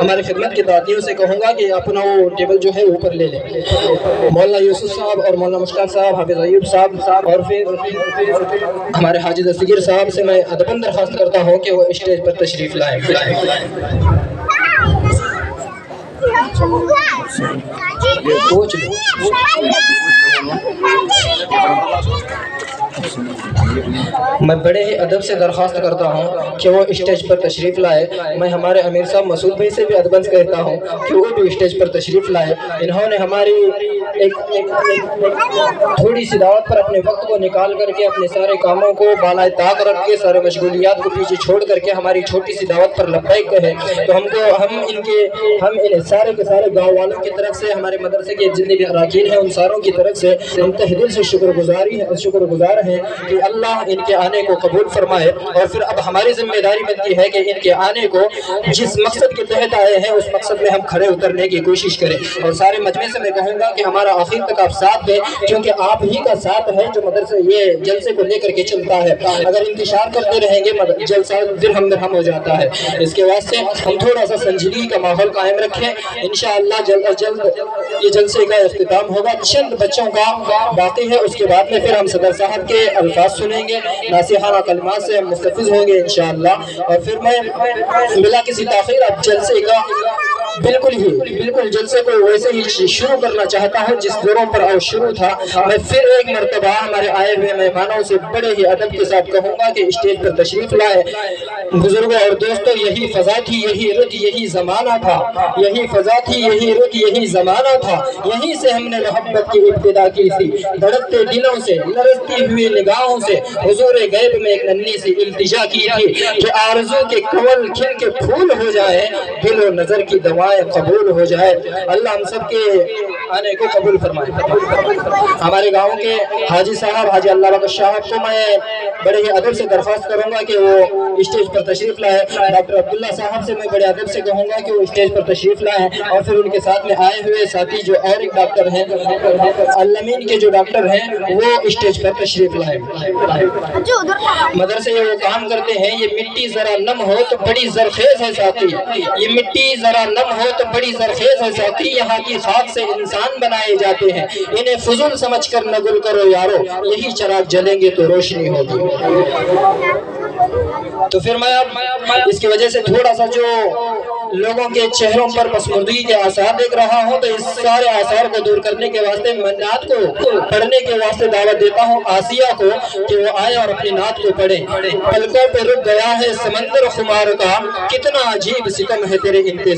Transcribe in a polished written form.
ہماری خدمت کے دادیوں سے کہوں گا کہ اپنا وہ ٹیبل جو ہے اوپر لے لیں. مولانا یوسف صاحب اور مولانا مشتاق صاحب، حافظ ایوب صاحب اور پھر ہمارے حاجی دستگیر صاحب سے میں ادباً درخواست کرتا ہوں کہ وہ اسٹیج پر تشریف لائیں. میں بڑے ہی ادب سے درخواست کرتا ہوں کہ وہ اسٹیج پر تشریف لائے. میں ہمارے امیر صاحب مسعود بھائی سے بھی ادباً کہتا ہوں کہ وہ بھی اسٹیج پر تشریف لائے. انہوں نے ہماری ایک تھوڑی سی دعوت پر اپنے وقت کو نکال کر کے اپنے سارے کاموں کو بالائے طاق رکھ کے، سارے مشغولیات کو پیچھے چھوڑ کر کے ہماری چھوٹی سی دعوت پر لبیک کہے. تو ہم ان سارے کے سارے گاؤں والوں کی طرف سے، ہمارے مدرسے کے جتنے بھی اراکین ہیں ان ساروں کی طرف سے ہم تہ دل سے شکر گزار ہیں کہ اللہ ان کے آنے کو قبول فرمائے. اور پھر اب ہماری ذمہ داری بنتی ہے کہ ان کے آنے کو جس مقصد کے تحت آئے ہیں اس مقصد میں ہم کھڑے اترنے کی کوشش کریں. اور سارے مجمع سے میں کہوں گا کہ ہمارا آخر تک آپ ساتھ دیں، کیونکہ آپ ہی کا ساتھ ہے جو مدرسے یہ جلسے کو لے کر کے چلتا ہے. اگر انتشار کرتے رہیں گے جلسہ درہم ہو جاتا ہے. اس کے واسطے ہم تھوڑا سا سنجیدگی کا ماحول قائم رکھیں. انشاءاللہ جلد از جلد یہ جلسے کا اختتام ہوگا. چند بچوں کا باقی ہے، اس کے بعد میں پھر ہم صدر صاحب کے الفاظ سنیں گے، ناصحانہ کلمات سے ہم مستفیض ہوں گے انشاءاللہ. اور پھر میں بلا کسی تاخیر اب جلسے کا بالکل جلسے کو ویسے ہی شروع کرنا چاہتا ہوں جس دوروں پر شروع تھا. میں پھر ایک مرتبہ ہمارے آئے ہوئے مہمانوں سے بڑے ہی ادب کے ساتھ کہوں گا کہ اسٹیج پر تشریف لائے. بزرگوں اور دوستوں، یہی فضا تھی، یہی رت، یہی زمانہ تھا. یہی فضا تھی، یہی رت، یہی زمانہ تھا. یہیں سے ہم نے محبت کی ابتدا کی تھی. دھڑکتے دلوں سے، لرزتی ہوئی نگاہوں سے حضور غیب میں ایک ننھی سی التجا کی تھی کہ آرزو کے کنول کھل کے پھول ہو جائے، دل و نظر کی دوائیں قبول ہو جائے. اللہ ہم سب کے آنے کو قبول فرمائے. ہمارے گاؤں کے حاجی صاحب، حاجی اللہ بخش صاحب کو میں بڑے ہی ادب سے درخواست کروں گا کہ وہ اسٹیج پر تشریف لائے. ڈاکٹر عبداللہ صاحب سے میں بڑے ادب سے کہوں گا کہ وہ اسٹیج پر تشریف لائیں. اور پھر ان کے ساتھ میں آئے ہوئے ساتھی جو اور ایک ڈاکٹر ہیں، علمین کے جو ڈاکٹر ہیں، وہ اسٹیج پر تشریف لائیں. مدرسے وہ کام کرتے ہیں، یہ مٹی ذرا نم ہو تو بڑی زرخیز ہے ساتھی. یہ مٹی ذرا نم ہو تو بڑی زرخیز ہے ساتھی. یہاں کی خاک سے انسان بنائے جاتے ہیں، انہیں فضول سمجھ کر نہ گل کرو یارو. یہی چراغ جلیں گے تو روشنی ہوگی. تو پھر میں اس کی وجہ سے تھوڑا سا جو لوگوں کے چہروں پر پسماندگی کے آثار دیکھ رہا ہوں، تو اس سارے آثار کو دور کرنے کے واسطے میں نعت کو پڑھنے کے واسطے دعوت دیتا ہوں آسیہ کو کہ وہ آئے اور اپنی نعت کو پڑھیں. پلکوں پہ رک گیا ہے سمندر خمار کا، کتنا عجیب ستم ہے تیرے انتظار